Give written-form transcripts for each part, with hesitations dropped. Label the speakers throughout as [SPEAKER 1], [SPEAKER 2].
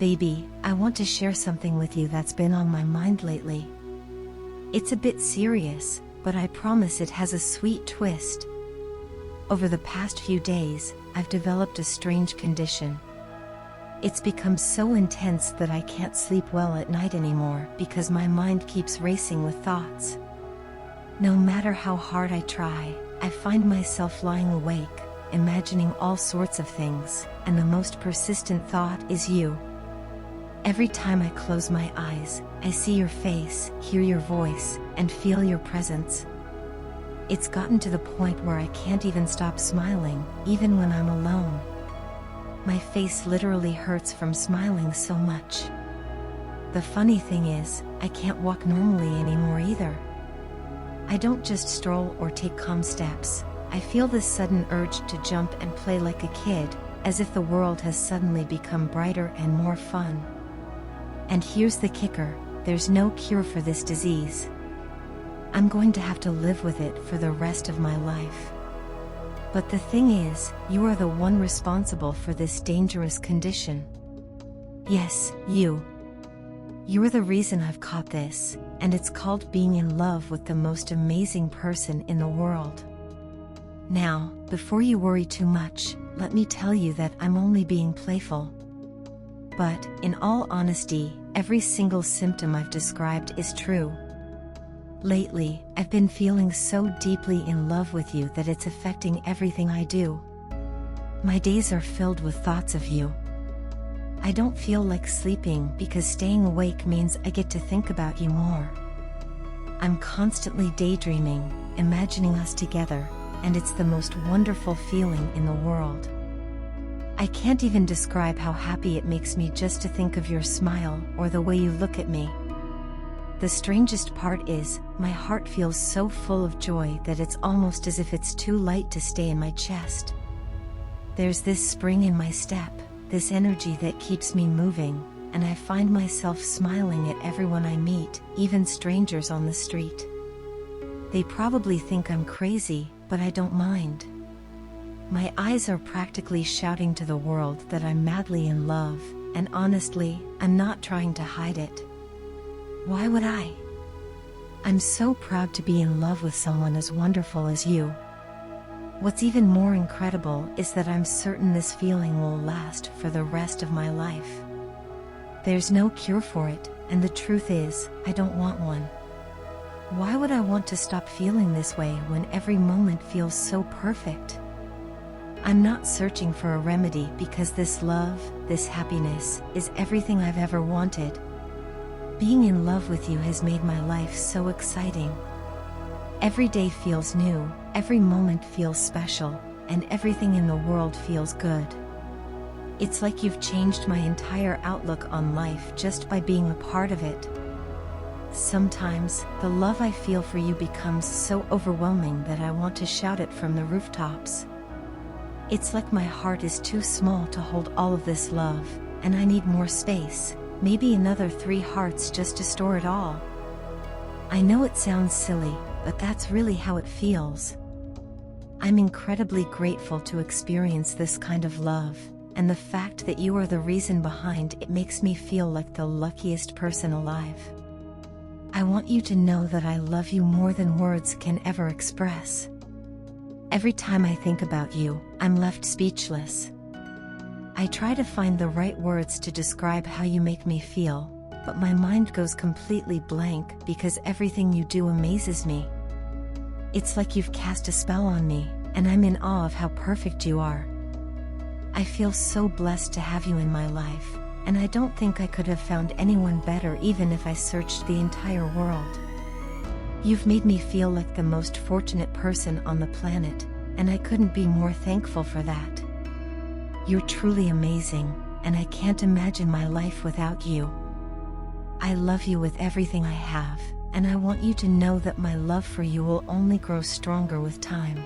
[SPEAKER 1] Baby, I want to share something with you that's been on my mind lately. It's a bit serious, but I promise it has a sweet twist. Over the past few days, I've developed a strange condition. It's become so intense that I can't sleep well at night anymore because my mind keeps racing with thoughts. No matter how hard I try, I find myself lying awake, imagining all sorts of things, and the most persistent thought is you. Every time I close my eyes, I see your face, hear your voice, and feel your presence. It's gotten to the point where I can't even stop smiling, even when I'm alone. My face literally hurts from smiling so much. The funny thing is, I can't walk normally anymore either. I don't just stroll or take calm steps. I feel this sudden urge to jump and play like a kid, as if the world has suddenly become brighter and more fun. And here's the kicker, there's no cure for this disease. I'm going to have to live with it for the rest of my life. But the thing is, you are the one responsible for this dangerous condition. Yes, you. You're the reason I've caught this, and it's called being in love with the most amazing person in the world. Now, before you worry too much, let me tell you that I'm only being playful. But, in all honesty, every single symptom I've described is true. Lately, I've been feeling so deeply in love with you that it's affecting everything I do. My days are filled with thoughts of you. I don't feel like sleeping because staying awake means I get to think about you more. I'm constantly daydreaming, imagining us together, and it's the most wonderful feeling in the world. I can't even describe how happy it makes me just to think of your smile or the way you look at me. The strangest part is, my heart feels so full of joy that it's almost as if it's too light to stay in my chest. There's this spring in my step, this energy that keeps me moving, and I find myself smiling at everyone I meet, even strangers on the street. They probably think I'm crazy, but I don't mind. My eyes are practically shouting to the world that I'm madly in love, and honestly, I'm not trying to hide it. Why would I? I'm so proud to be in love with someone as wonderful as you. What's even more incredible is that I'm certain this feeling will last for the rest of my life. There's no cure for it, and the truth is, I don't want one. Why would I want to stop feeling this way when every moment feels so perfect? I'm not searching for a remedy because this love, this happiness, is everything I've ever wanted. Being in love with you has made my life so exciting. Every day feels new, every moment feels special, and everything in the world feels good. It's like you've changed my entire outlook on life just by being a part of it. Sometimes, the love I feel for you becomes so overwhelming that I want to shout it from the rooftops. It's like my heart is too small to hold all of this love, and I need more space, maybe another 3 hearts just to store it all. I know it sounds silly, but that's really how it feels. I'm incredibly grateful to experience this kind of love, and the fact that you are the reason behind it makes me feel like the luckiest person alive. I want you to know that I love you more than words can ever express. Every time I think about you, I'm left speechless. I try to find the right words to describe how you make me feel, but my mind goes completely blank because everything you do amazes me. It's like you've cast a spell on me, and I'm in awe of how perfect you are. I feel so blessed to have you in my life, and I don't think I could have found anyone better even if I searched the entire world. You've made me feel like the most fortunate person on the planet, and I couldn't be more thankful for that. You're truly amazing, and I can't imagine my life without you. I love you with everything I have, and I want you to know that my love for you will only grow stronger with time.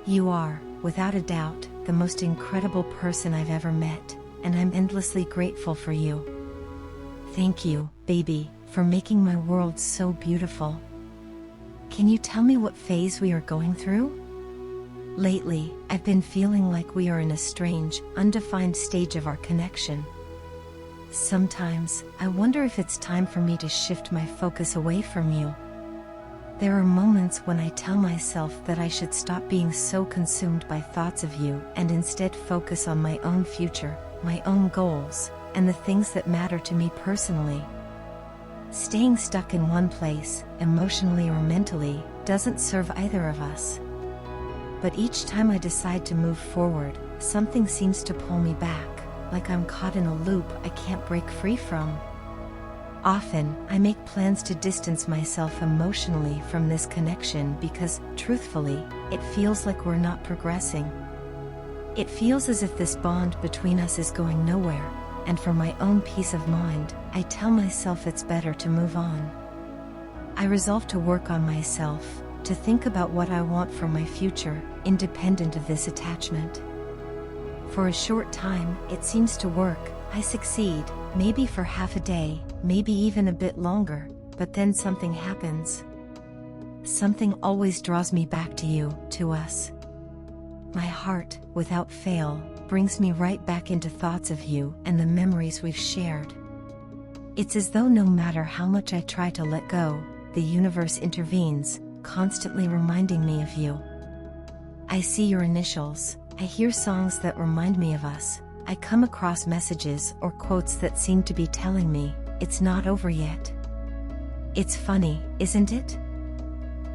[SPEAKER 1] You are, without a doubt, the most incredible person I've ever met, and I'm endlessly grateful for you. Thank you, baby, for making my world so beautiful. Can you tell me what phase we are going through? Lately, I've been feeling like we are in a strange, undefined stage of our connection. Sometimes, I wonder if it's time for me to shift my focus away from you. There are moments when I tell myself that I should stop being so consumed by thoughts of you and instead focus on my own future, my own goals, and the things that matter to me personally. Staying stuck in one place, emotionally or mentally, doesn't serve either of us. But each time I decide to move forward, something seems to pull me back, like I'm caught in a loop I can't break free from. Often, I make plans to distance myself emotionally from this connection because, truthfully, it feels like we're not progressing. It feels as if this bond between us is going nowhere, and for my own peace of mind, I tell myself it's better to move on. I resolve to work on myself, to think about what I want for my future, independent of this attachment. For a short time, it seems to work. I succeed, maybe for half a day, maybe even a bit longer, but then something happens. Something always draws me back to you, to us. My heart, without fail, brings me right back into thoughts of you and the memories we've shared. It's as though no matter how much I try to let go, the universe intervenes, constantly reminding me of you. I see your initials, I hear songs that remind me of us, I come across messages or quotes that seem to be telling me, it's not over yet. It's funny, isn't it?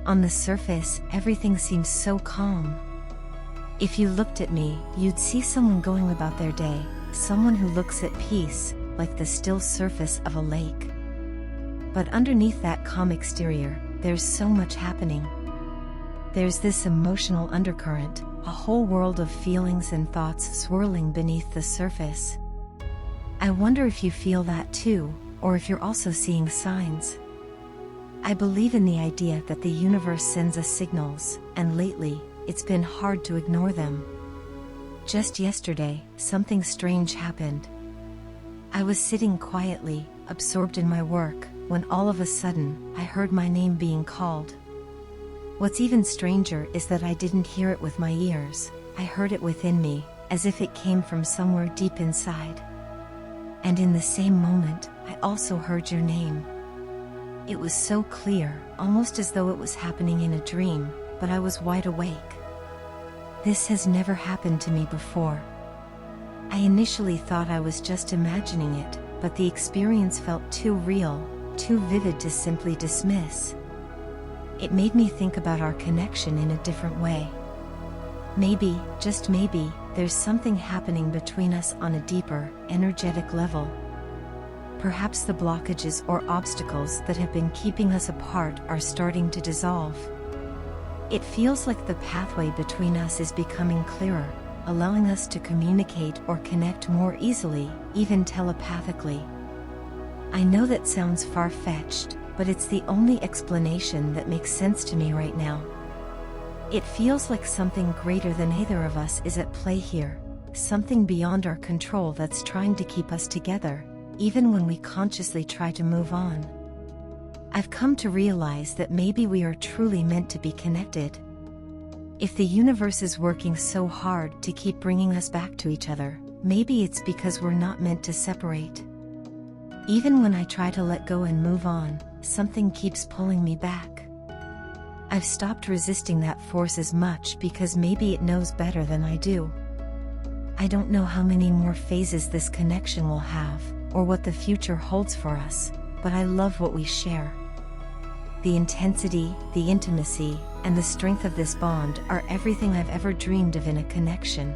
[SPEAKER 1] On the surface, everything seems so calm. If you looked at me, you'd see someone going about their day, someone who looks at peace, like the still surface of a lake. But underneath that calm exterior, there's so much happening. There's this emotional undercurrent, a whole world of feelings and thoughts swirling beneath the surface. I wonder if you feel that too, or if you're also seeing signs. I believe in the idea that the universe sends us signals, and lately, it's been hard to ignore them. Just yesterday, something strange happened. I was sitting quietly, absorbed in my work, when all of a sudden, I heard my name being called. What's even stranger is that I didn't hear it with my ears, I heard it within me, as if it came from somewhere deep inside. And in the same moment, I also heard your name. It was so clear, almost as though it was happening in a dream, but I was wide awake. This has never happened to me before. I initially thought I was just imagining it, but the experience felt too real, too vivid to simply dismiss. It made me think about our connection in a different way. Maybe, just maybe, there's something happening between us on a deeper, energetic level. Perhaps the blockages or obstacles that have been keeping us apart are starting to dissolve. It feels like the pathway between us is becoming clearer, allowing us to communicate or connect more easily, even telepathically. I know that sounds far-fetched, but it's the only explanation that makes sense to me right now. It feels like something greater than either of us is at play here, something beyond our control that's trying to keep us together, even when we consciously try to move on. I've come to realize that maybe we are truly meant to be connected. If the universe is working so hard to keep bringing us back to each other, maybe it's because we're not meant to separate. Even when I try to let go and move on, something keeps pulling me back. I've stopped resisting that force as much because maybe it knows better than I do. I don't know how many more phases this connection will have, or what the future holds for us, but I love what we share. The intensity, the intimacy, and the strength of this bond are everything I've ever dreamed of in a connection.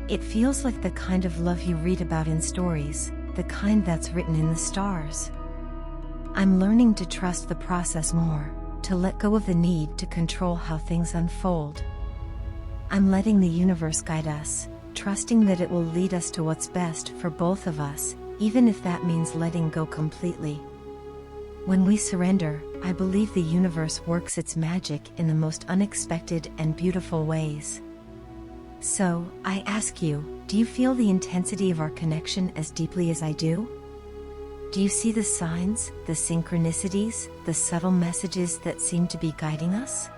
[SPEAKER 1] It feels like the kind of love you read about in stories, the kind that's written in the stars. I'm learning to trust the process more, to let go of the need to control how things unfold. I'm letting the universe guide us, trusting that it will lead us to what's best for both of us, even if that means letting go completely. When we surrender, I believe the universe works its magic in the most unexpected and beautiful ways. So, I ask you, do you feel the intensity of our connection as deeply as I do? Do you see the signs, the synchronicities, the subtle messages that seem to be guiding us?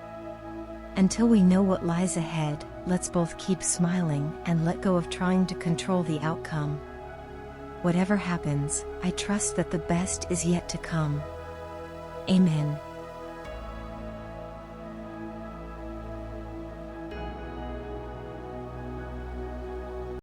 [SPEAKER 1] Until we know what lies ahead, let's both keep smiling and let go of trying to control the outcome. Whatever happens, I trust that the best is yet to come. Amen.